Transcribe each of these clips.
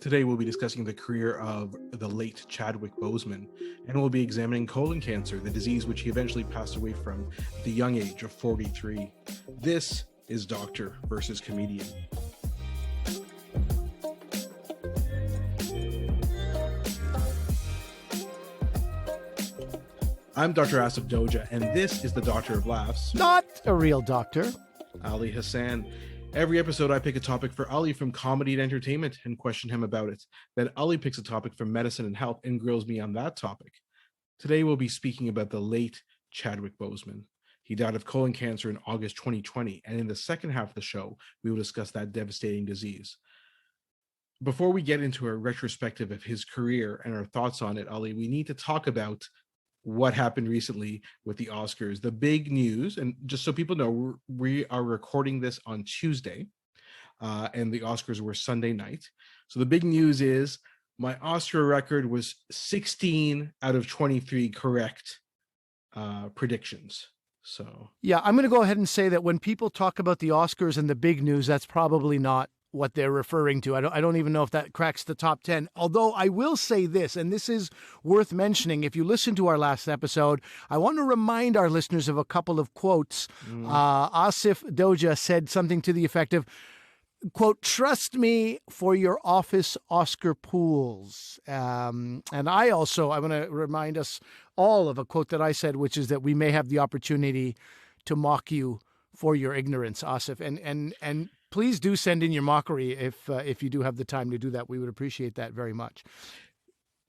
Today we'll be discussing the career of the late Chadwick Boseman, and we'll be examining colon cancer, the disease which he eventually passed away from at the young age of 43. This is Doctor versus Comedian. I'm Dr. Asif Doja, and this is the Doctor of Laughs. Not a real doctor. Ali Hassan. Every episode, I pick a topic for Ali from comedy and entertainment and question him about it. Then Ali picks a topic from medicine and health and grills me on that topic. Today, we'll be speaking about the late Chadwick Boseman. He died of colon cancer in August 2020, and in the second half of the show, we will discuss that devastating disease. Before we get into a retrospective of his career and our thoughts on it, Ali, we need to talk about what happened recently with the Oscars. The big news, and just so people know, we are recording this on Tuesday, and the Oscars were Sunday night. So the big news is my Oscar record was 16 out of 23 correct predictions. So yeah, I'm going to go ahead and say that when people talk about the Oscars and the big news, that's probably not what they're referring to. I don't even know if that cracks the top 10. Although I will say this, and this is worth mentioning. If you listen to our last episode, I want to remind our listeners of a couple of quotes. Asif Doja said something to the effect of, quote, "Trust me for your office Oscar pools." And I want to remind us all of a quote that I said, which is that we may have the opportunity to mock you for your ignorance, Asif. And please do send in your mockery if you do have the time to do that. We would appreciate that very much.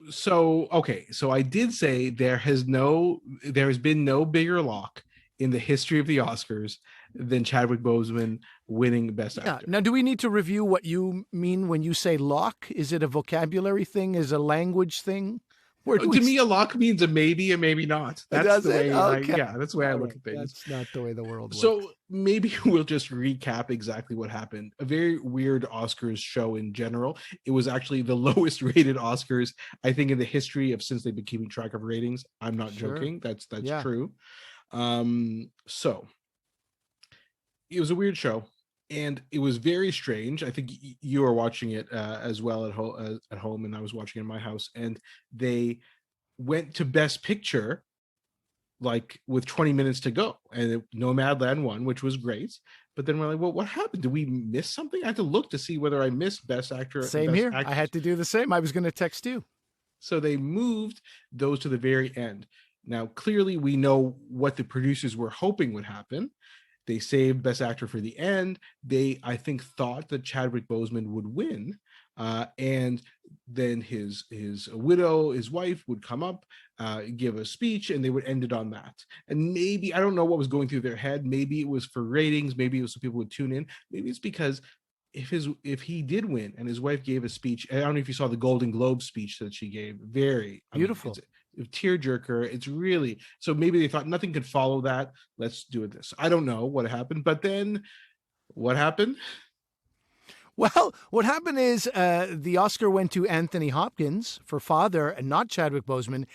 So I did say there has been no bigger lock in the history of the Oscars than Chadwick Boseman winning Best Actor. Now, do we need to review what you mean when you say lock? Is it a vocabulary thing? Is it a language thing? To me, a lock means a maybe, a maybe not. That's the way. That's the way I look at things. That's not the way the world works. So maybe we'll just recap exactly what happened. A very weird Oscars show in general. It was actually the lowest rated Oscars, I think, in the history of since they've been keeping track of ratings. I'm not joking. That's true. So it was a weird show. And it was very strange. I think you were watching it as well at home, and I was watching it in my house. And they went to Best Picture, like with 20 minutes to go, and Nomadland won, which was great. But then we're like, well, what happened? Did we miss something? I had to look to see whether I missed Best Actor. Same Best here. Actress. I had to do the same. I was going to text you. So they moved those to the very end. Now, clearly, we know what the producers were hoping would happen. They saved Best Actor for the end. They, I think, thought that Chadwick Boseman would win. And then his widow, his wife, would come up, give a speech, and they would end it on that. And maybe, I don't know what was going through their head. Maybe it was for ratings. Maybe it was so people would tune in. Maybe it's because if he did win and his wife gave a speech, I don't know if you saw the Golden Globe speech that she gave. Very beautiful. Tearjerker. It's really, so maybe they thought nothing could follow that. Let's do it this. I don't know what happened, but then what happened? Well, what happened is the Oscar went to Anthony Hopkins for Father and not Chadwick Boseman.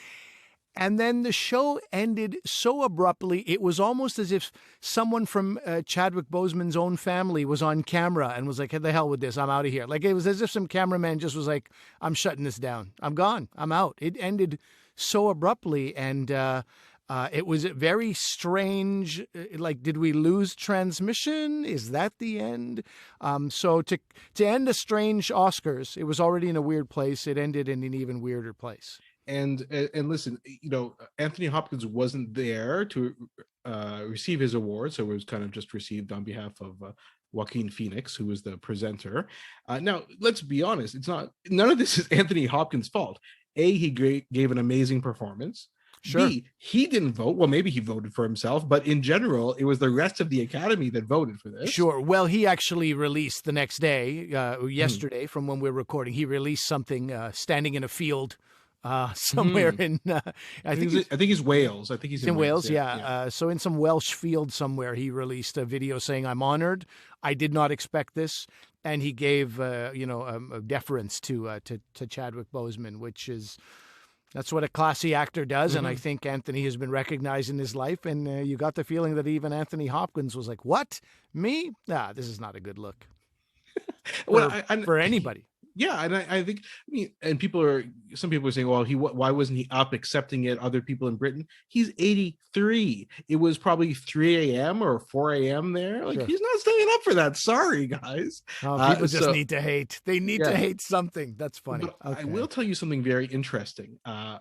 And then the show ended so abruptly, it was almost as if someone from Chadwick Boseman's own family was on camera and was like, hey, the hell with this, I'm out of here. Like, it was as if some cameraman just was like, I'm shutting this down. I'm gone. I'm out. It ended so abruptly, and it was very strange. Like, did we lose transmission? Is that the end? So to end a strange Oscars, it was already in a weird place. It ended in an even weirder place. And listen, Anthony Hopkins wasn't there to receive his award, so it was kind of just received on behalf of Joaquin Phoenix, who was the presenter. Now, let's be honest, none of this is Anthony Hopkins' fault. A, he gave an amazing performance. Sure. B, he didn't vote. Well, maybe he voted for himself, but in general, it was the rest of the Academy that voted for this. Sure. Well, he actually released the next day, yesterday, from when we're recording, he released something standing in a field somewhere in I think he's Wales. I think he's in Wales. Yeah. So in some Welsh field somewhere, he released a video saying, "I'm honored. I did not expect this," and he gave a deference to Chadwick Boseman, which is. That's what a classy actor does, and I think Anthony has been recognized in his life, and you got the feeling that even Anthony Hopkins was like, what? Me? This is not a good look for anybody. Yeah, and I think, I mean, and some people are saying, well, why wasn't he up accepting it? Other people in Britain, he's 83. It was probably 3 a.m. or 4 a.m. there. Like, Sure. he's not staying up for that. Sorry, guys. People just So need to hate. They need to yeah, hate something. That's funny. but I Okay. will tell you something very interesting. I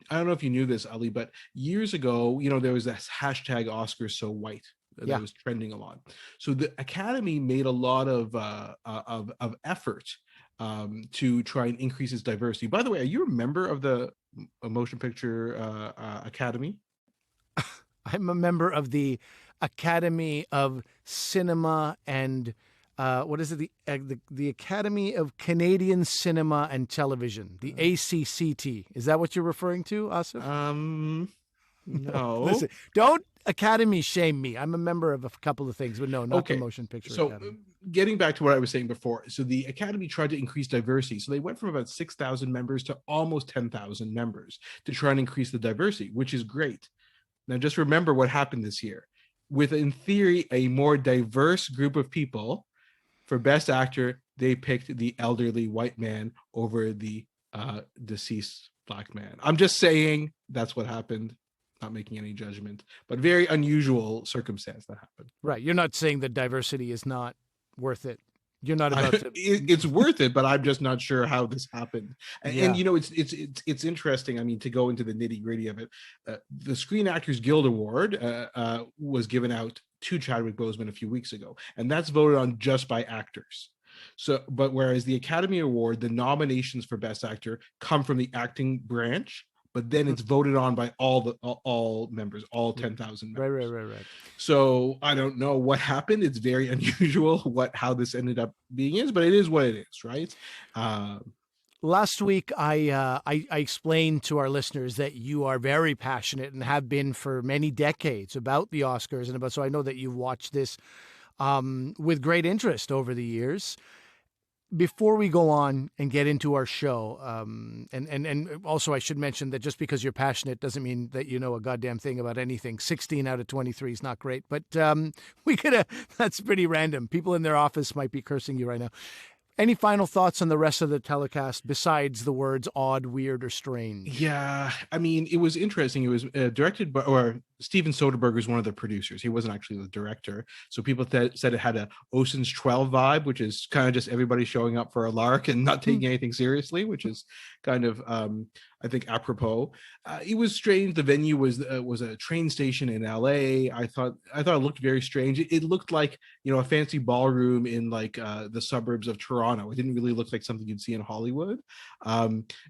don't know if you knew this, Ali, but years ago, there was this hashtag Oscars so white that Yeah. was trending a lot. So the Academy made a lot of effort to try and increase its diversity. By the way, are you a member of the Motion Picture Academy? I'm a member of the Academy of Cinema and what is it? The Academy of Canadian Cinema and Television, the ACCT. Is that what you're referring to, Asif? No. Listen, don't Academy shame me. I'm a member of a couple of things, but no, not the Motion Picture Academy. Getting back to what I was saying before, so the Academy tried to increase diversity. So they went from about 6,000 members to almost 10,000 members to try and increase the diversity, which is great. Now, just remember what happened this year. With, in theory, a more diverse group of people, for Best Actor, they picked the elderly white man over the deceased Black man. I'm just saying that's what happened. Not making any judgment, but very unusual circumstance that happened. Right. You're not saying that diversity is not worth it. You're not about to. It's worth it, but I'm just not sure how this happened. And it's interesting. I mean, to go into the nitty gritty of it, the Screen Actors Guild Award was given out to Chadwick Boseman a few weeks ago, and that's voted on just by actors. So, but whereas the Academy Award, the nominations for Best Actor come from the acting branch, but then it's voted on by all members, all 10,000 members. Right. So I don't know what happened. It's very unusual how this ended up being but it is what it is, right? Last week, I explained to our listeners that you are very passionate and have been for many decades about the Oscars and about. So I know that you've watched this with great interest over the years. Before we go on and get into our show, and also I should mention that just because you're passionate doesn't mean that you know a goddamn thing about anything. 16 out of 23 is not great, but that's pretty random. People in their office might be cursing you right now. Any final thoughts on the rest of the telecast besides the words odd, weird, or strange? Yeah, I mean, it was interesting. It was directed by, or Steven Soderbergh was one of the producers. He wasn't actually the director. So people said it had a Ocean's 12 vibe, which is kind of just everybody showing up for a lark and not taking anything seriously, which is kind of, I think, apropos. It was strange. The venue was a train station in LA. I thought it looked very strange. It looked like, a fancy ballroom in like the suburbs of Toronto. It didn't really look like something you'd see in Hollywood.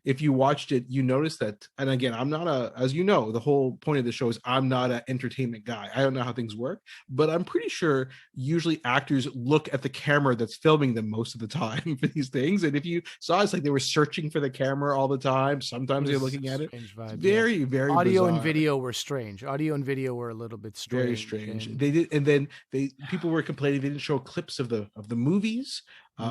If you watched it, you noticed that. And again, I'm not as you know, the whole point of the show is I'm not an entertainment guy. I don't know how things work, but I'm pretty sure usually actors look at the camera that's filming them most of the time for these things. And if you saw, it's like they were searching for the camera all the time. Sometimes they're looking at it. Vibe, very, very audio bizarre. And video were strange. Audio and video were a little bit strange. Very strange. They did, and then people were complaining they didn't show clips of the movies.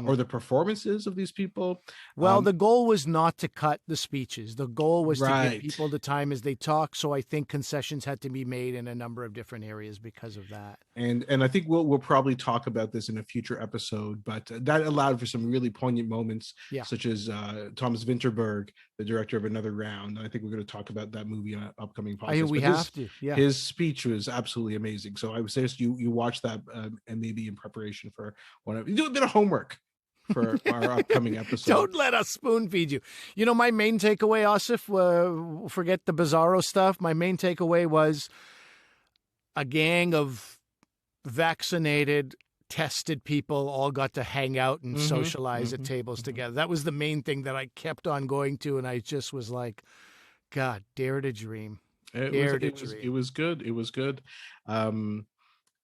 Or the performances of these people. Well, the goal was not to cut the speeches. The goal was to give people the time as they talk. So I think concessions had to be made in a number of different areas because of that. And I think we'll probably talk about this in a future episode, but that allowed for some really poignant moments, such as Thomas Vinterberg, the director of Another Round. And I think we're going to talk about that movie on an upcoming podcast. We have to. Yeah. His speech was absolutely amazing. So I would suggest you watch that and maybe in preparation for you do a bit of homework for our upcoming episode. Don't let us spoon feed you. My main takeaway, Asif, forget the bizarro stuff. My main takeaway was a gang of vaccinated, tested people all got to hang out and socialize at tables together. That was the main thing that I kept on going to, and I just was like, God, dare to dream. It was good. It was good.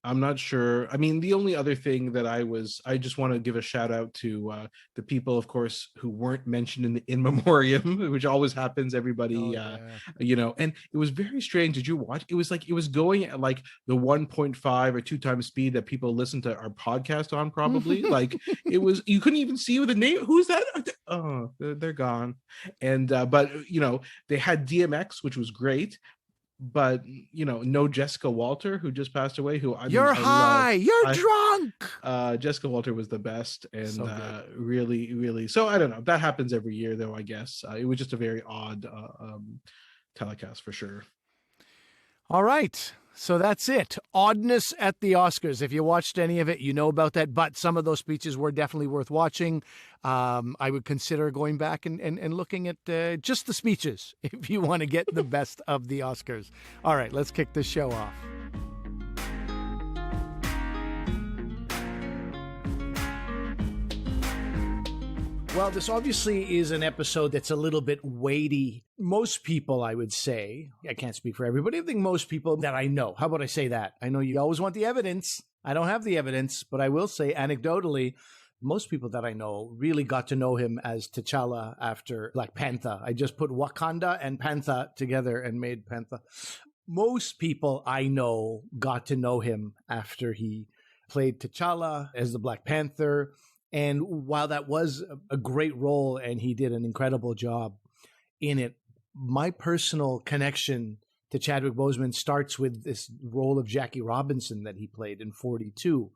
I'm not sure. I mean, the only other thing that I just want to give a shout out to the people, of course, who weren't mentioned in the in memoriam, which always happens. Everybody, and it was very strange. Did you watch? It was like it was going at like the 1.5 or 2 times speed that people listen to our podcast on. Probably like it was. You couldn't even see the name. Who's that? Oh, they're gone. And but they had DMX, which was great. but no Jessica Walter, who just passed away, who You're I love. high. You're drunk. Jessica Walter was the best, and So good. really, really. So I don't know. That happens every year, though. I guess it was just a very odd telecast for sure. All right. So that's it. Oddness at the Oscars. If you watched any of it, you know about that. But some of those speeches were definitely worth watching. I would consider going back and looking at just the speeches if you want to get the best of the Oscars. All right, let's kick this show off. Well, this obviously is an episode that's a little bit weighty. Most people, I would say, I can't speak for everybody, I think most people that I know, how about I say that? I know you always want the evidence. I don't have the evidence, but I will say anecdotally, most people that I know really got to know him as T'Challa after Black Panther. I just put Wakanda and Panther together and made Panther. Most people I know got to know him after he played T'Challa as the Black Panther. And while that was a great role and he did an incredible job in it, my personal connection to Chadwick Boseman starts with this role of Jackie Robinson that he played in 42.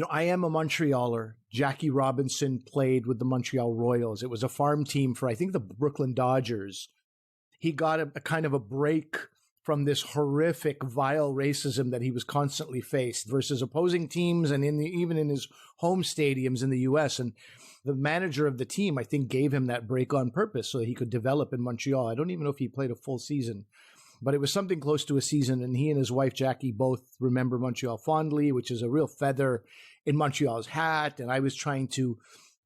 I am a Montrealer. Jackie Robinson played with the Montreal Royals. It was a farm team for, I think, the Brooklyn Dodgers. He got a kind of a break from this horrific, vile racism that he was constantly faced versus opposing teams and even in his home stadiums in the U.S. And the manager of the team, I think, gave him that break on purpose so that he could develop in Montreal. I don't even know if he played a full season, but it was something close to a season. And he and his wife, Jackie, both remember Montreal fondly, which is a real feather in Montreal's hat. And I was trying to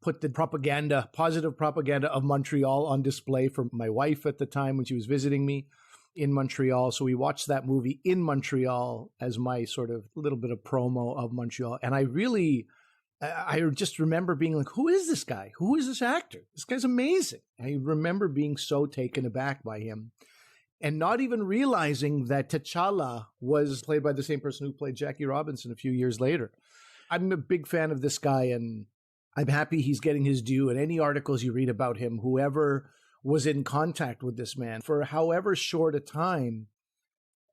put the positive propaganda of Montreal on display for my wife at the time when she was visiting me in Montreal. So we watched that movie in Montreal as my sort of little bit of promo of Montreal. And I just remember being like, who is this guy? Who is this actor? This guy's amazing. I remember being so taken aback by him and not even realizing that T'Challa was played by the same person who played Jackie Robinson a few years later. I'm a big fan of this guy, and I'm happy he's getting his due. And any articles you read about him, whoever was in contact with this man for however short a time,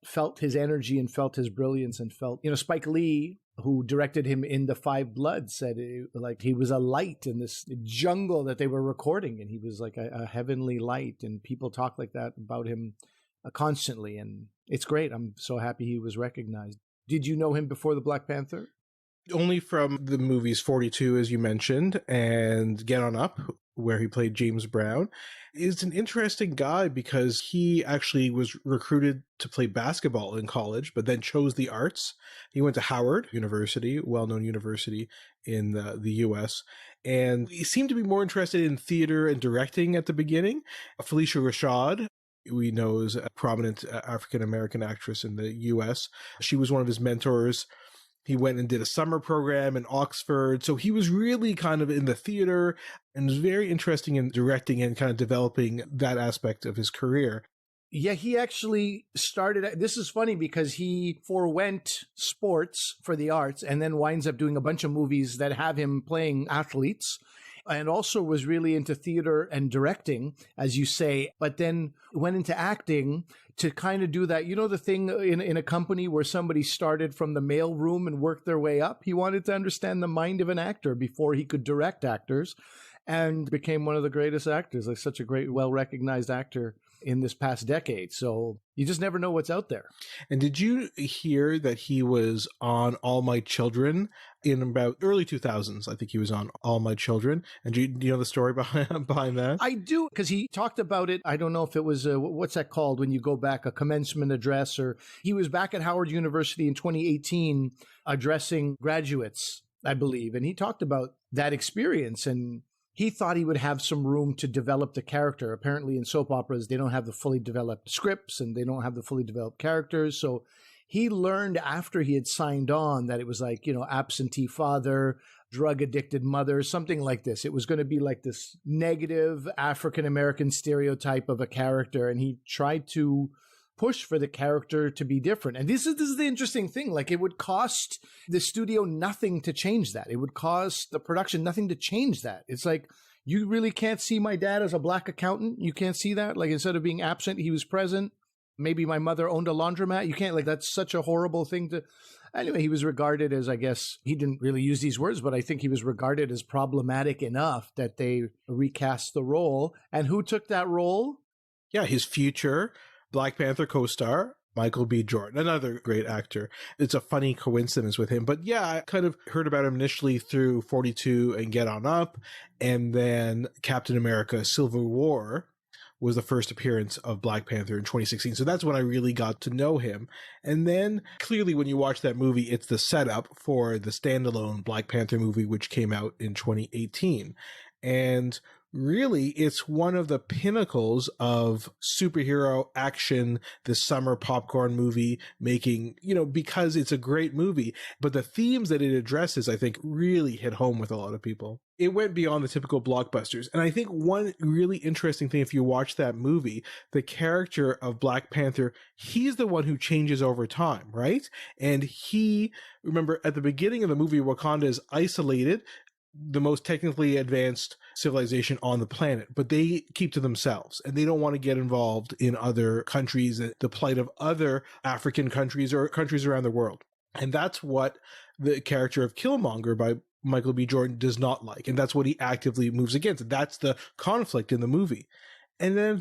felt his energy and felt his brilliance and felt, Spike Lee, who directed him in The Five Bloods, said like he was a light in this jungle that they were recording, and he was like a heavenly light, and people talk like that about him constantly, and it's great. I'm so happy he was recognized. Did you know him before the Black Panther? Only from the movies 42, as you mentioned, and Get On Up, where he played James Brown. Is an interesting guy because he actually was recruited to play basketball in college, but then chose the arts. He went to Howard University, well-known university in the U.S., and he seemed to be more interested in theater and directing at the beginning. Felicia Rashad, we know, is a prominent African-American actress in the U.S. She was one of his mentors. He went and did a summer program in Oxford. So he was really kind of in the theater and was very interesting in directing and kind of developing that aspect of his career. Yeah, he actually started. This is funny because he forewent sports for the arts and then winds up doing a bunch of movies that have him playing athletes, and also was really into theater and directing, as you say, but then went into acting to kind of do that. The thing in a company where somebody started from the mail room and worked their way up. He wanted to understand the mind of an actor before he could direct actors, and became one of the greatest actors, like such a great, well-recognized actor in this past decade. So you just never know what's out there. And did you hear that he was on All My Children in about early 2000s? I think he was on All My Children. And do you know the story behind that? I do, because he talked about it. I don't know if it was, what's that called when you go back, a commencement address, or he was back at Howard University in 2018 addressing graduates, I believe. And he talked about that experience, and he thought he would have some room to develop the character. Apparently in soap operas, they don't have the fully developed scripts and they don't have the fully developed characters. So he learned after he had signed on that it was like, absentee father, drug addicted mother, something like this. It was going to be like this negative African-American stereotype of a character. And he tried to push for the character to be different. And this is the interesting thing. Like, it would cost the studio nothing to change that. It would cost the production nothing to change that. It's like, you really can't see my dad as a black accountant. You can't see that. Like, instead of being absent, he was present. maybe my mother owned a laundromat. You can't, like, that's such a horrible thing to. Anyway, he was regarded as, I guess, he didn't really use these words, but I think he was regarded as problematic enough that they recast the role. And who took that role? Yeah, his future Black Panther co-star, Michael B. Jordan, another great actor. It's a funny coincidence with him. But yeah, I kind of heard about him initially through 42 and Get On Up, and then Captain America Civil War was the first appearance of Black Panther in 2016. So that's when I really got to know him. And then clearly when you watch that movie, it's the setup for the standalone Black Panther movie, which came out in 2018. And really, it's one of the pinnacles of superhero action, this summer popcorn movie making, because it's a great movie. But the themes that it addresses, I think, really hit home with a lot of people. It went beyond the typical blockbusters. And I think one really interesting thing, if you watch that movie, the character of Black Panther, he's the one who changes over time, right? And remember, at the beginning of the movie, Wakanda is isolated, the most technically advanced civilization on the planet, but they keep to themselves and they don't want to get involved in other countries, the plight of other African countries or countries around the world. And that's what the character of Killmonger by Michael B. Jordan does not like. And that's what he actively moves against. That's the conflict in the movie. And then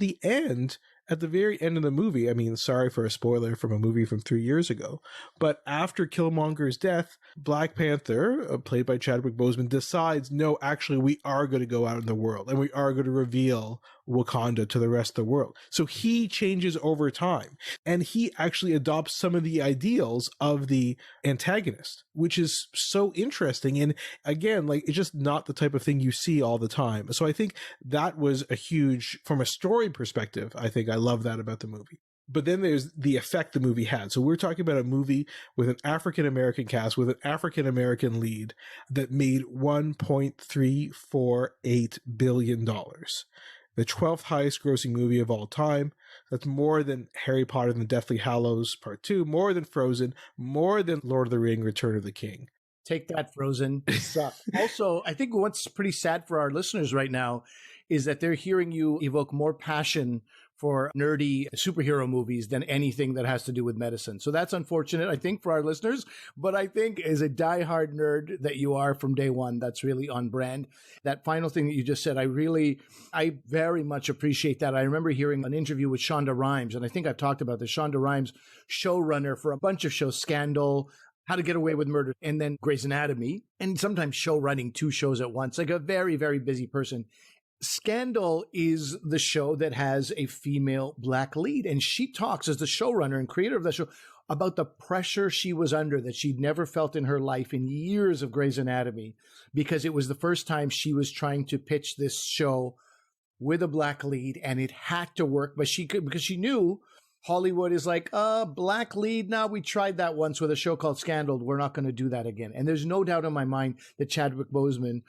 at the very end of the movie, I mean, sorry for a spoiler from a movie from 3 years ago, but after Killmonger's death, Black Panther, played by Chadwick Boseman, decides, no, actually, we are going to go out in the world and we are going to reveal Wakanda to the rest of the world. So he changes over time and he actually adopts some of the ideals of the antagonist, which is so interesting. And again, like, it's just not the type of thing you see all the time. So I think that was a huge, from a story perspective, I think I love that about the movie. But then there's the effect the movie had. So we're talking about a movie with an African-American cast, with an African-American lead that made $1.348 billion. The 12th highest grossing movie of all time. That's more than Harry Potter and the Deathly Hallows Part 2, more than Frozen, more than Lord of the Ring, Return of the King. Take that, Frozen. Also, I think what's pretty sad for our listeners right now is that they're hearing you evoke more passion for nerdy superhero movies than anything that has to do with medicine. So that's unfortunate, I think, for our listeners. But I think as a diehard nerd that you are from day one, that's really on brand. That final thing that you just said, I very much appreciate that. I remember hearing an interview with Shonda Rhimes, and I think I've talked about this. Shonda Rhimes, showrunner for a bunch of shows, Scandal, How to Get Away with Murder, and then Grey's Anatomy, and sometimes show running 2 shows at once, like a very, very busy person. Scandal is the show that has a female Black lead, and she talks as the showrunner and creator of that show about the pressure she was under that she'd never felt in her life in years of Grey's Anatomy, because it was the first time she was trying to pitch this show with a Black lead, and it had to work, but because she knew Hollywood is like, Black lead. Now, we tried that once with a show called Scandal. We're not going to do that again. And there's no doubt in my mind that Chadwick Boseman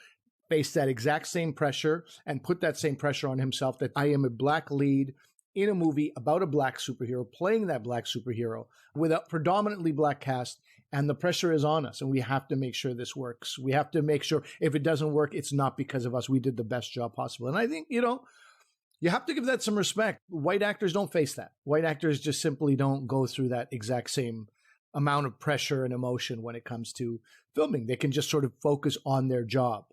faced that exact same pressure and put that same pressure on himself, that I am a Black lead in a movie about a Black superhero, playing that Black superhero with a predominantly Black cast, and the pressure is on us, and we have to make sure this works. We have to make sure if it doesn't work, it's not because of us. We did the best job possible. And I think, you have to give that some respect. White actors don't face that. White actors just simply don't go through that exact same amount of pressure and emotion when it comes to filming. They can just sort of focus on their job.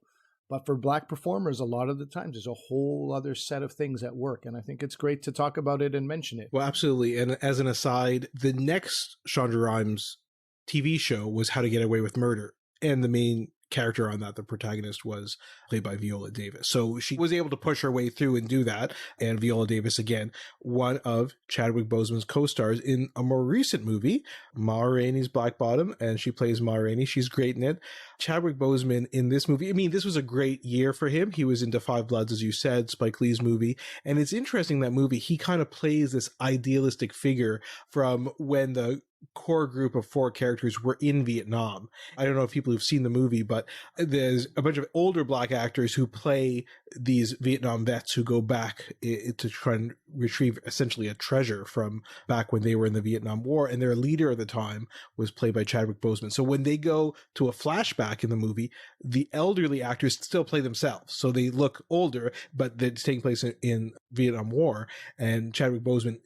But for Black performers, a lot of the times, there's a whole other set of things at work. And I think it's great to talk about it and mention it. Well, absolutely. And as an aside, the next Shonda Rhimes TV show was How to Get Away with Murder. And the main character on that, the protagonist, was played by Viola Davis. So she was able to push her way through and do that. And Viola Davis, again, one of Chadwick Boseman's co-stars in a more recent movie, Ma Rainey's Black Bottom, and she plays Ma Rainey. She's great in it. Chadwick Boseman in this movie, I mean, this was a great year for him. He was into Five Bloods, as you said, Spike Lee's movie. And it's interesting, that movie, he kind of plays this idealistic figure from when the core group of 4 characters were in Vietnam. I don't know if people have seen the movie, but there's a bunch of older Black actors who play these Vietnam vets who go back to try and retrieve essentially a treasure from back when they were in the Vietnam War. And their leader at the time was played by Chadwick Boseman. So when they go to a flashback in the movie, the elderly actors still play themselves. So they look older, but it's taking place in Vietnam War. And Chadwick Boseman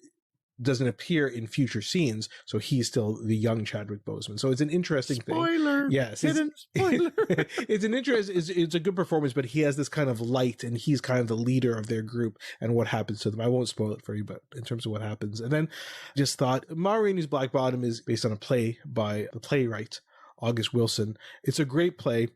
doesn't appear in future scenes, so he's still the young Chadwick Boseman. So it's an interesting Spoiler. thing. Yes, hidden spoiler. It's a good performance, but he has this kind of light, and he's kind of the leader of their group and what happens to them. I won't spoil it for you, but in terms of what happens, and then just thought Ma Rainey's Black Bottom is based on a play by the playwright August Wilson. It's a great play.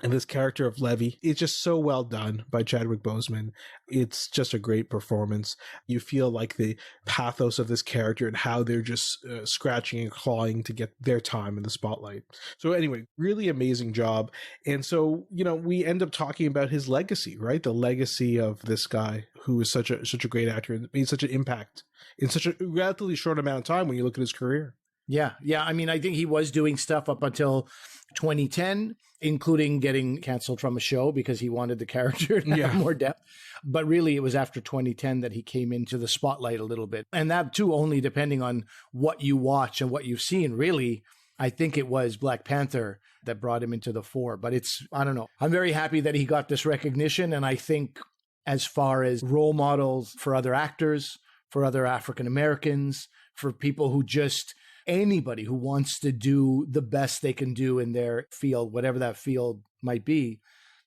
And this character of Levy, it's just so well done by Chadwick Boseman. It's just a great performance. You feel like the pathos of this character and how they're just scratching and clawing to get their time in the spotlight. So anyway, really amazing job. And so, we end up talking about his legacy, right? The legacy of this guy who is such a great actor and made such an impact in such a relatively short amount of time when you look at his career. Yeah. I mean, I think he was doing stuff up until 2010, including getting canceled from a show because he wanted the character to have more depth. But really, it was after 2010 that he came into the spotlight a little bit. And that, too, only depending on what you watch and what you've seen. Really, I think it was Black Panther that brought him into the fore. But I don't know. I'm very happy that he got this recognition. And I think as far as role models for other actors, for other African Americans, for people who just... anybody who wants to do the best they can do in their field, whatever that field might be,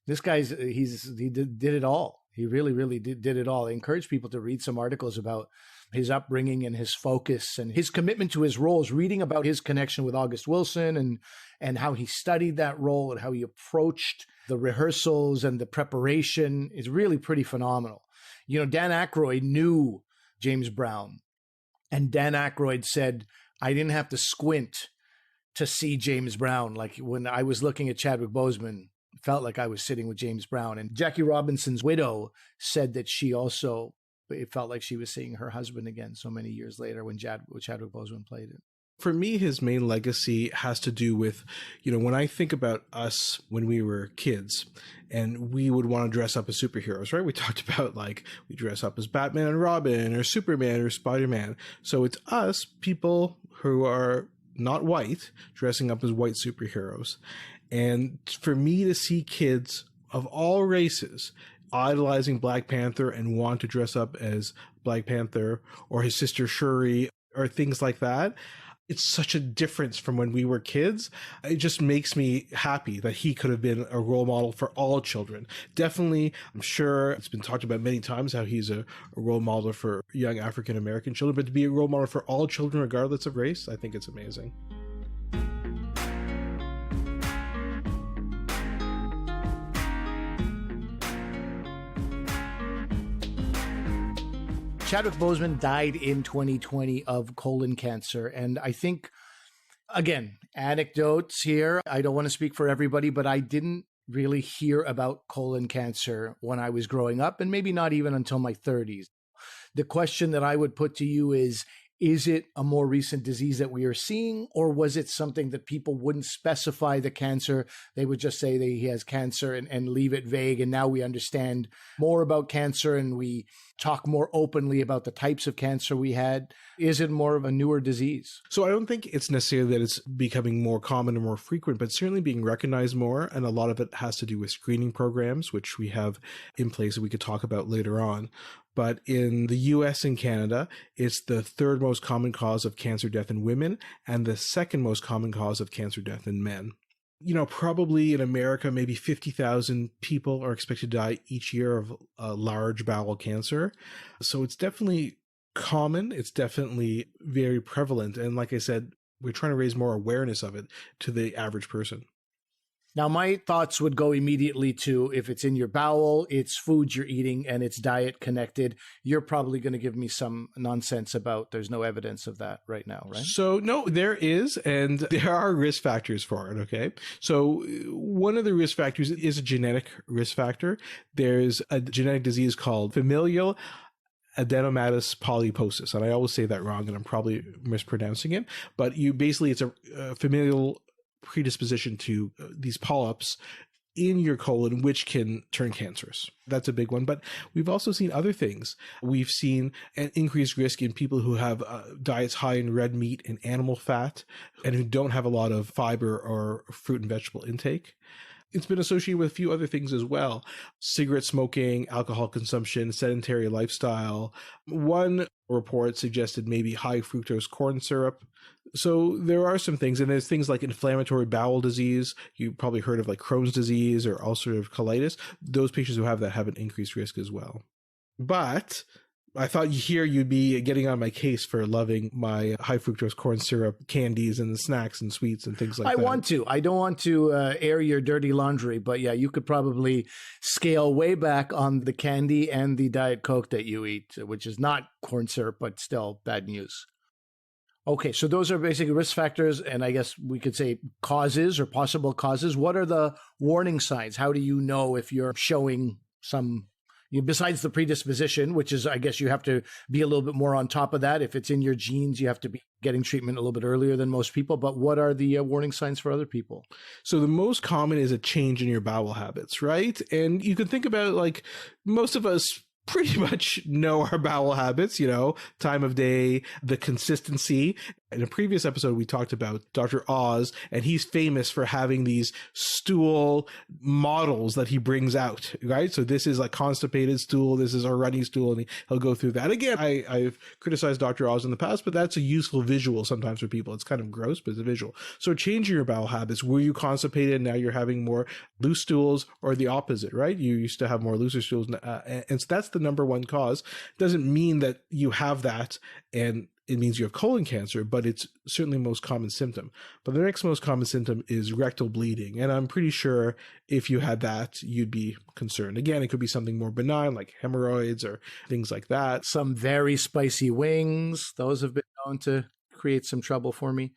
this guy's he did it all. He really did it all. I encourage people to read some articles about his upbringing and his focus and his commitment to his roles, reading about his connection with August Wilson and how he studied that role and how he approached the rehearsals and the preparation is really pretty phenomenal. Dan Aykroyd knew James Brown, and Dan Aykroyd said, I didn't have to squint to see James Brown. Like when I was looking at Chadwick Boseman, it felt like I was sitting with James Brown. And Jackie Robinson's widow said that it felt like she was seeing her husband again so many years later when Chadwick Boseman played it. For me, his main legacy has to do with, when I think about us when we were kids and we would want to dress up as superheroes, right? We talked about we dress up as Batman and Robin or Superman or Spider-Man. So it's us, people who are not white, dressing up as white superheroes. And for me to see kids of all races idolizing Black Panther and want to dress up as Black Panther or his sister Shuri or things like that, it's such a difference from when we were kids. It just makes me happy that he could have been a role model for all children. Definitely, I'm sure it's been talked about many times how he's a role model for young African-American children, but to be a role model for all children regardless of race, I think it's amazing. Chadwick Boseman died in 2020 of colon cancer. And I think, again, anecdotes here. I don't want to speak for everybody, but I didn't really hear about colon cancer when I was growing up, and maybe not even until my 30s. The question that I would put to you is it a more recent disease that we are seeing, or was it something that people wouldn't specify the cancer? They would just say that he has cancer and leave it vague. And now we understand more about cancer and we talk more openly about the types of cancer we had. Is it more of a newer disease? So I don't think it's necessarily that it's becoming more common or more frequent, but certainly being recognized more. And a lot of it has to do with screening programs, which we have in place that we could talk about later on. But in the US and Canada, it's the third most common cause of cancer death in women and the second most common cause of cancer death in men. Probably in America, maybe 50,000 people are expected to die each year of large bowel cancer. So it's definitely common. It's definitely very prevalent. And like I said, we're trying to raise more awareness of it to the average person. Now, my thoughts would go immediately to if it's in your bowel, it's food you're eating, and it's diet connected. You're probably going to give me some nonsense about there's no evidence of that right now, right? So, no, there is, and there are risk factors for it, okay? So one of the risk factors is a genetic risk factor. There's a genetic disease called familial adenomatous polyposis, and I always say that wrong, and I'm probably mispronouncing it, but it's a familial predisposition to these polyps in your colon, which can turn cancerous. That's a big one. But we've also seen other things. We've seen an increased risk in people who have diets high in red meat and animal fat and who don't have a lot of fiber or fruit and vegetable intake. It's been associated with a few other things as well: cigarette smoking, alcohol consumption, sedentary lifestyle. One report suggested maybe high fructose corn syrup. So there are some things, and there's things like inflammatory bowel disease. You probably heard of like Crohn's disease or ulcerative colitis. Those patients who have that have an increased risk as well. But I thought here you'd be getting on my case for loving my high fructose corn syrup candies and snacks and sweets and things like that. I want to. I don't want to air your dirty laundry, but yeah, you could probably scale way back on the candy and the Diet Coke that you eat, which is not corn syrup, but still bad news. Okay, so those are basically risk factors, and I guess we could say causes or possible causes. What are the warning signs? How do you know if you're showing some, besides the predisposition, which is, I guess you have to be a little bit more on top of that. If it's in your genes, you have to be getting treatment a little bit earlier than most people. But what are the warning signs for other people? So the most common is a change in your bowel habits, right? And you can think about it like most of us pretty much know our bowel habits, time of day, the consistency. In a previous episode, we talked about Dr. Oz, and he's famous for having these stool models that he brings out, right? So this is like constipated stool, this is a runny stool, and he'll go through that. Again, I've criticized Dr. Oz in the past, but that's a useful visual sometimes for people. It's kind of gross, but it's a visual. So changing your bowel habits. Were you constipated? Now you're having more loose stools, or the opposite, right? You used to have more looser stools. And so that's the number one cause. Doesn't mean that you have that and it means you have colon cancer, but it's certainly the most common symptom. But the next most common symptom is rectal bleeding. And I'm pretty sure if you had that, you'd be concerned. Again, it could be something more benign like hemorrhoids or things like that. Some very spicy wings. Those have been known to create some trouble for me.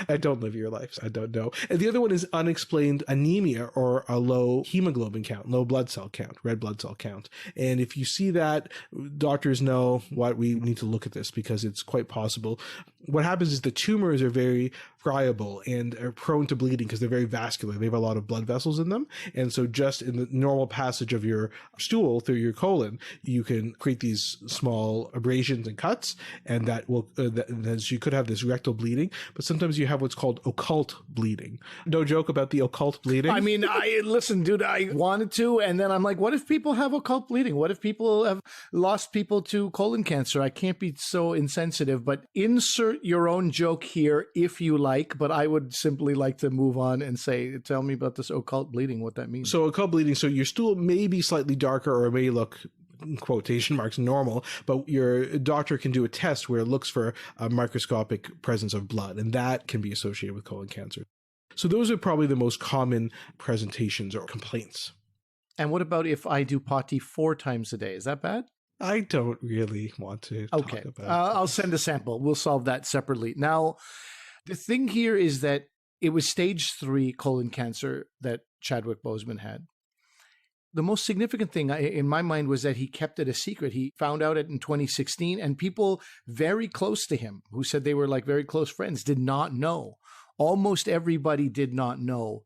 I don't live your life, so I don't know. And the other one is unexplained anemia or a low hemoglobin count, low blood cell count, red blood cell count. And if you see that, doctors know what we need to look at this because it's quite possible. What happens is the tumors are very friable and are prone to bleeding because they're very vascular. They have a lot of blood vessels in them. And so just in the normal passage of your stool through your colon, you can create these small abrasions and cuts, and that will, so you could have this rectal bleeding. But sometimes you have what's called occult bleeding. No joke about the occult bleeding. I mean, listen, dude, I wanted to, and then I'm like, what if people have occult bleeding? What if people have lost people to colon cancer? I can't be so insensitive, but insert your own joke here if you like, but I would simply like to move on and say, tell me about this occult bleeding, what that means. So occult bleeding, so your stool may be slightly darker or it may look, in quotation marks, normal, but your doctor can do a test where it looks for a microscopic presence of blood, and that can be associated with colon cancer. So those are probably the most common presentations or complaints. And what about if I do potty 4 times a day? Is that bad? I don't really want to talk about it. I'll send a sample. We'll solve that separately. Now, the thing here is that it was stage 3 colon cancer that Chadwick Boseman had. The most significant thing in my mind was that he kept it a secret. He found out it in 2016, and people very close to him who said they were like very close friends did not know. Almost everybody did not know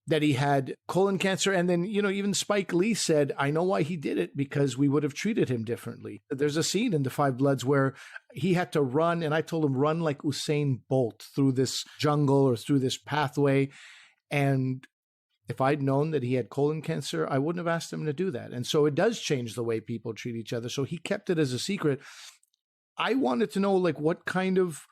that he had colon cancer. And then, even Spike Lee said, I know why he did it, because we would have treated him differently. There's a scene in The Five Bloods where he had to run, and I told him, run like Usain Bolt through this jungle or through this pathway. And if I'd known that he had colon cancer, I wouldn't have asked him to do that. And so it does change the way people treat each other. So he kept it as a secret. I wanted to know, like, what kind of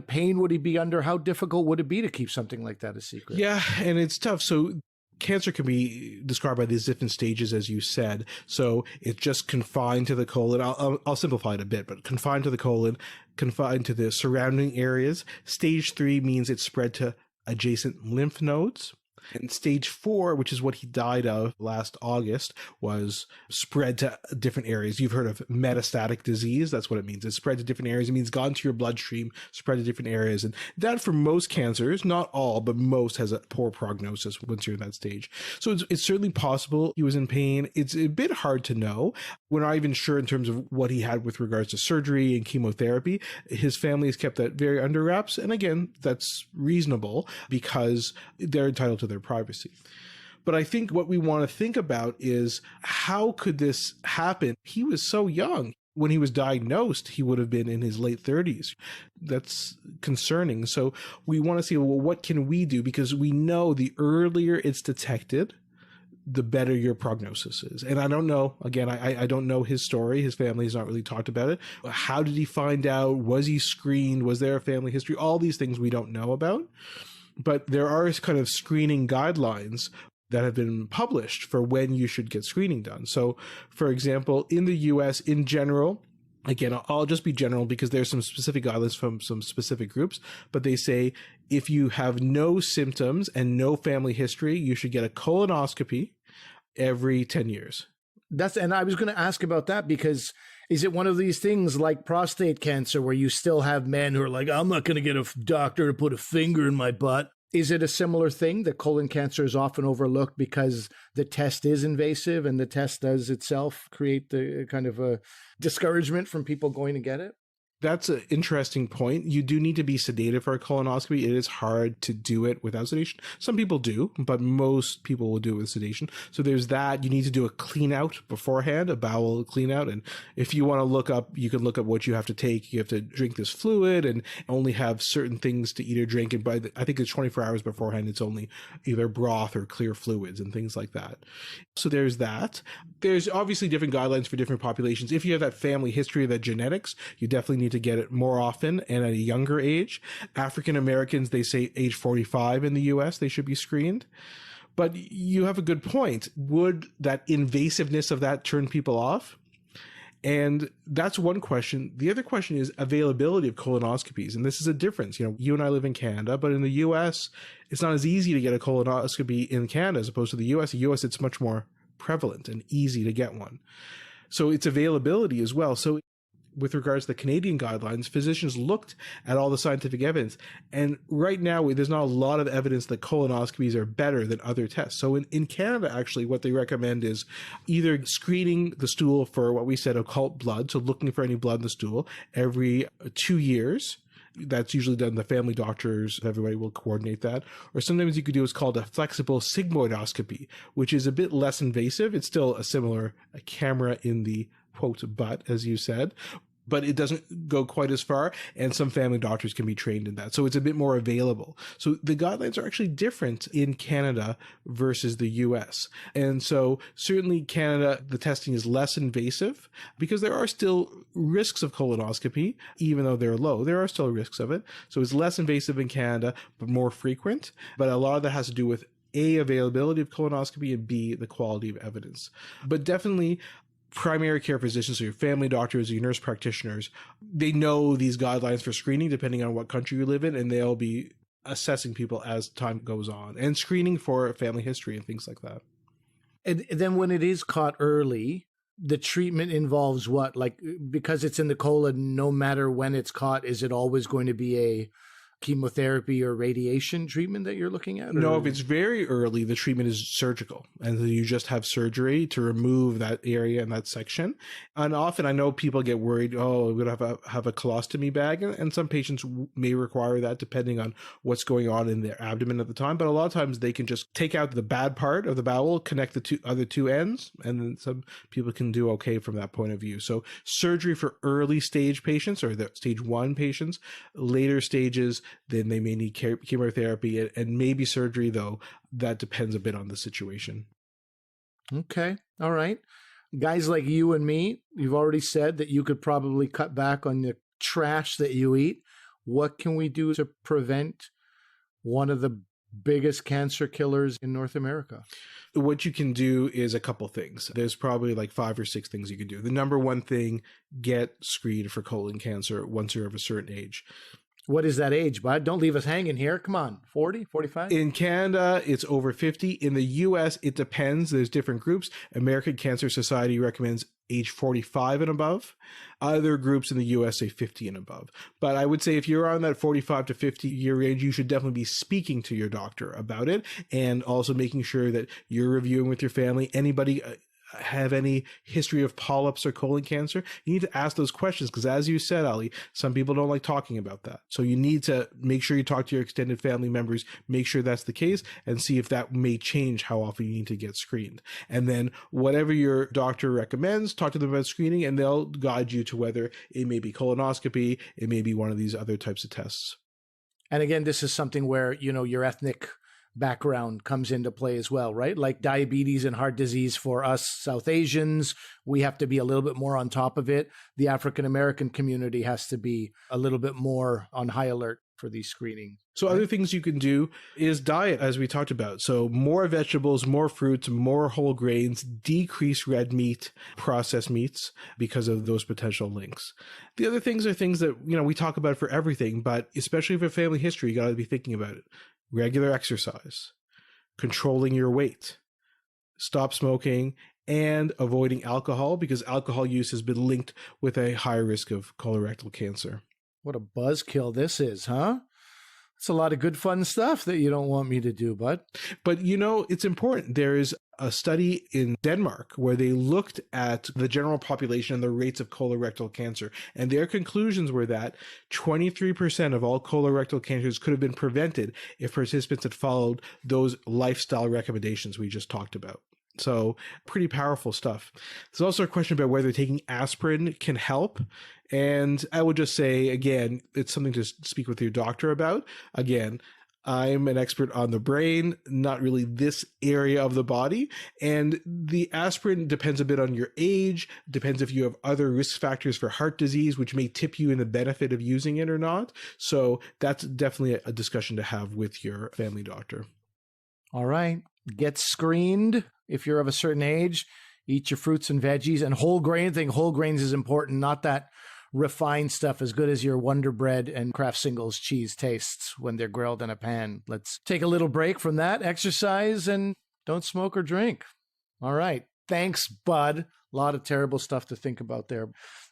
pain would he be under? How difficult would it be to keep something like that a secret? Yeah, and it's tough. So cancer can be described by these different stages, as you said. So it's just confined to the colon. I'll simplify it a bit, but confined to the colon, confined to the surrounding areas. Stage 3 means it's spread to adjacent lymph nodes. And stage 4, which is what he died of last August, was spread to different areas. You've heard of metastatic disease. That's what it means. It's spread to different areas. It means gone to your bloodstream, spread to different areas. And that, for most cancers, not all, but most, has a poor prognosis once you're in that stage. So it's certainly possible he was in pain. It's a bit hard to know. We're not even sure in terms of what he had with regards to surgery and chemotherapy. His family has kept that very under wraps. And again, that's reasonable because they're entitled to their privacy. But I think what we want to think about is, how could this happen? He was so young. when he was diagnosed, he would have been in his late 30s. That's concerning. So we want to see, well, what can we do? Because we know the earlier it's detected, the better your prognosis is. And I don't know, again, I don't know his story. His family has not really talked about it. How did he find out? Was he screened? Was there a family history? All these things we don't know about. But there are kind of screening guidelines that have been published for when you should get screening done. So, for example, in the US in general, again, I'll just be general because there's some specific guidelines from some specific groups, but they say if you have no symptoms and no family history, you should get a colonoscopy every 10 years. And I was going to ask about that, because is it one of these things like prostate cancer where you still have men who are like, I'm not going to get a doctor to put a finger in my butt? Is it a similar thing that colon cancer is often overlooked because the test is invasive and the test does itself create the kind of a discouragement from people going to get it? That's an interesting point. You do need to be sedated for a colonoscopy. It is hard to do it without sedation. Some people do, but most people will do it with sedation. So there's that. You need to do a clean out beforehand, a bowel clean out. And if you want to look up, you can look up what you have to take. You have to drink this fluid and only have certain things to eat or drink. And I think it's 24 hours beforehand, it's only either broth or clear fluids and things like that. So there's that. There's obviously different guidelines for different populations. If you have that family history, that genetics, you definitely need to get it more often and at a younger age. African Americans, they say age 45 in the US, they should be screened. But you have a good point. Would that invasiveness of that turn people off? And that's one question. The other question is availability of colonoscopies. And this is a difference. You and I live in Canada, but in the US, it's not as easy to get a colonoscopy in Canada as opposed to the US. The US, it's much more prevalent and easy to get one. So it's availability as well. So with regards to the Canadian guidelines, physicians looked at all the scientific evidence. And right now, there's not a lot of evidence that colonoscopies are better than other tests. So in Canada, actually, what they recommend is either screening the stool for what we said, occult blood, so looking for any blood in the stool every 2 years. That's usually done. The family doctors, everybody will coordinate that. Or sometimes you could do what's called a flexible sigmoidoscopy, which is a bit less invasive. It's still a camera in the quote butt, as you said, but it doesn't go quite as far, and some family doctors can be trained in that. So it's a bit more available. So the guidelines are actually different in Canada versus the US. And so certainly Canada, the testing is less invasive because there are still risks of colonoscopy, even though they're low. There are still risks of it. So it's less invasive in Canada, but more frequent. But a lot of that has to do with A, availability of colonoscopy, and B, the quality of evidence. But definitely primary care physicians, so your family doctors, your nurse practitioners, they know these guidelines for screening depending on what country you live in, and they'll be assessing people as time goes on and screening for family history and things like that. And then when it is caught early, the treatment involves what? Like, because it's in the colon, no matter when it's caught, is it always going to be a chemotherapy or radiation treatment that you're looking at? Or? No, if it's very early, the treatment is surgical, and you just have surgery to remove that area and that section. And often I know people get worried, oh, we're going to have a colostomy bag, and some patients may require that depending on what's going on in their abdomen at the time. But a lot of times they can just take out the bad part of the bowel, connect the other two ends, and then some people can do okay from that point of view. So surgery for early stage patients, or the stage 1 patients. Later stages, then they may need chemotherapy and maybe surgery, though that depends a bit on the situation. Okay. All right. Guys like you and me, you've already said that you could probably cut back on the trash that you eat. What can we do to prevent one of the biggest cancer killers in North America? What you can do is a couple things. There's probably like 5 or 6 things you can do. The number one thing, get screened for colon cancer once you're of a certain age. What is that age, bud? Don't leave us hanging here. Come on, 40, 45? In Canada, it's over 50. In the US, it depends. There's different groups. American Cancer Society recommends age 45 and above. Other groups in the US say 50 and above. But I would say if you're on that 45 to 50 year range, you should definitely be speaking to your doctor about it, and also making sure that you're reviewing with your family. Anybody have any history of polyps or colon cancer? You need to ask those questions because, as you said, Ali, some people don't like talking about that. So you need to make sure you talk to your extended family members, make sure that's the case, and see if that may change how often you need to get screened. And then whatever your doctor recommends, talk to them about screening, and they'll guide you to whether it may be colonoscopy, it may be one of these other types of tests. And again, this is something where, your ethnic background comes into play as well, right? Like diabetes and heart disease for us South Asians, we have to be a little bit more on top of it. The African American community has to be a little bit more on high alert for these screening. So other things you can do is diet, as we talked about. So more vegetables, more fruits, more whole grains, decrease red meat, processed meats because of those potential links. The other things are things that, we talk about for everything, but especially for family history, you got to be thinking about it. Regular exercise, controlling your weight, stop smoking, and avoiding alcohol because alcohol use has been linked with a higher risk of colorectal cancer. What a buzzkill this is, huh? It's a lot of good fun stuff that you don't want me to do, bud. But it's important. There is a study in Denmark where they looked at the general population and the rates of colorectal cancer. And their conclusions were that 23% of all colorectal cancers could have been prevented if participants had followed those lifestyle recommendations we just talked about. So pretty powerful stuff. There's also a question about whether taking aspirin can help. And I would just say, again, it's something to speak with your doctor about. Again, I'm an expert on the brain, not really this area of the body. And the aspirin depends a bit on your age, depends if you have other risk factors for heart disease, which may tip you in the benefit of using it or not. So that's definitely a discussion to have with your family doctor. All right. Get screened if you're of a certain age. Eat your fruits and veggies and whole grain. I think whole grains is important, not that refined stuff, as good as your Wonder Bread and Kraft Singles cheese tastes when they're grilled in a pan. Let's take a little break from that, exercise, and don't smoke or drink. All right. Thanks, bud. A lot of terrible stuff to think about there.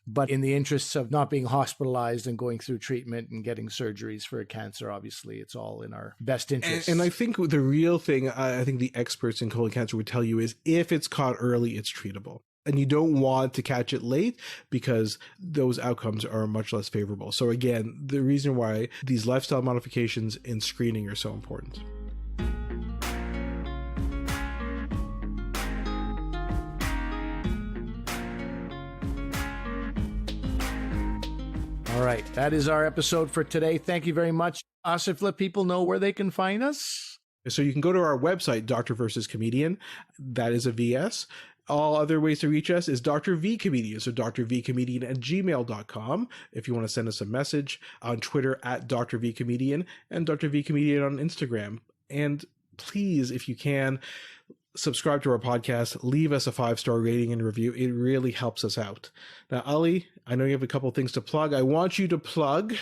But in the interests of not being hospitalized and going through treatment and getting surgeries for a cancer, obviously, it's all in our best interest. And I think the real thing, I think the experts in colon cancer would tell you is if it's caught early, it's treatable. And you don't want to catch it late because those outcomes are much less favorable. So again, the reason why these lifestyle modifications in screening are so important. All right, that is our episode for today. Thank you very much. Asif, let people know where they can find us. So you can go to our website, Doctor versus Comedian. That is a VS. All other ways to reach us is Dr. V Comedian. So drvcomedian@gmail.com. If you want to send us a message, on Twitter @Dr. V Comedian and Dr. V Comedian on Instagram. And please, if you can, subscribe to our podcast, leave us a 5-star rating and review. It really helps us out. Now, Ali, I know you have a couple things to plug. I want you to plug.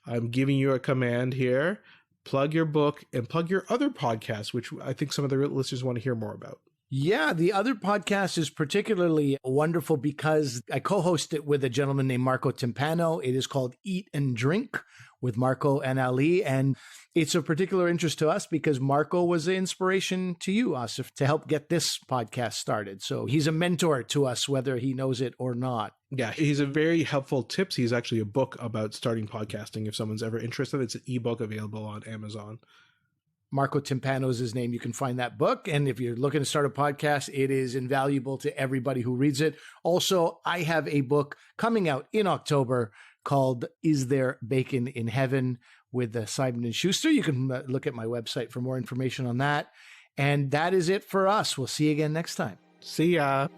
I'm giving you a command here. Plug your book and plug your other podcast, which I think some of the listeners want to hear more about. Yeah, the other podcast is particularly wonderful because I co-host it with a gentleman named Marco Timpano. It is called Eat and Drink with Marco and Ali. And it's of particular interest to us because Marco was the inspiration to you, Asif, to help get this podcast started. So he's a mentor to us, whether he knows it or not. Yeah, he's a very helpful tips. He's actually a book about starting podcasting. If someone's ever interested, it's an ebook available on Amazon. Marco Timpano is his name. You can find that book. And if you're looking to start a podcast, it is invaluable to everybody who reads it. Also, I have a book coming out in October called Is There Bacon in Heaven with Simon & Schuster. You can look at my website for more information on that. And that is it for us. We'll see you again next time. See ya.